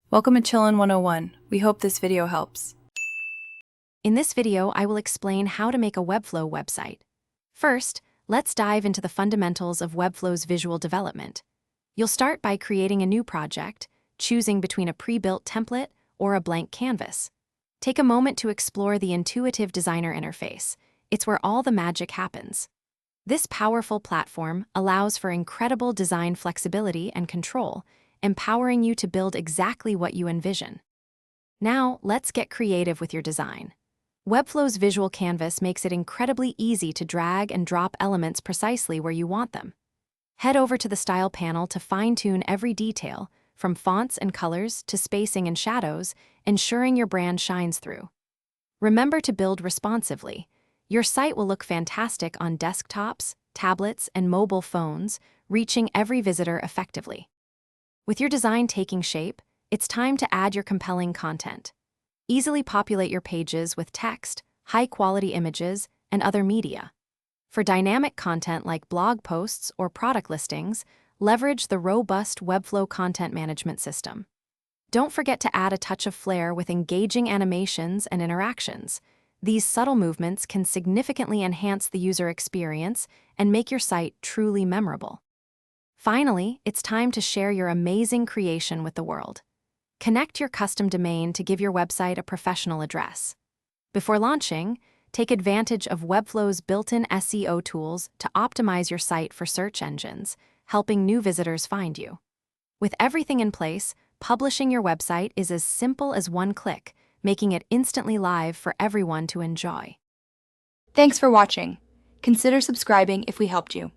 Welcome to Chillin' 101. We hope this video helps. In this video, I will explain how to make a Webflow website. First, let's dive into the fundamentals of Webflow's visual development. You'll start by creating a new project, choosing between a pre-built template or a blank canvas. Take a moment to explore the intuitive designer interface. It's where all the magic happens. This powerful platform allows for incredible design flexibility and control, empowering you to build exactly what you envision. Now, let's get creative with your design. Webflow's visual canvas makes it incredibly easy to drag and drop elements precisely where you want them. Head over to the Style panel to fine-tune every detail, from fonts and colors to spacing and shadows, ensuring your brand shines through. Remember to build responsively. Your site will look fantastic on desktops, tablets, and mobile phones, reaching every visitor effectively. With your design taking shape, it's time to add your compelling content. Easily populate your pages with text, high-quality images, and other media. For dynamic content like blog posts or product listings, leverage the robust Webflow content management system. Don't forget to add a touch of flair with engaging animations and interactions. These subtle movements can significantly enhance the user experience and make your site truly memorable. Finally, it's time to share your amazing creation with the world. Connect your custom domain to give your website a professional address. Before launching, take advantage of Webflow's built-in SEO tools to optimize your site for search engines, helping new visitors find you. With everything in place, publishing your website is as simple as one click, making it instantly live for everyone to enjoy. Thanks for watching. Consider subscribing if we helped you.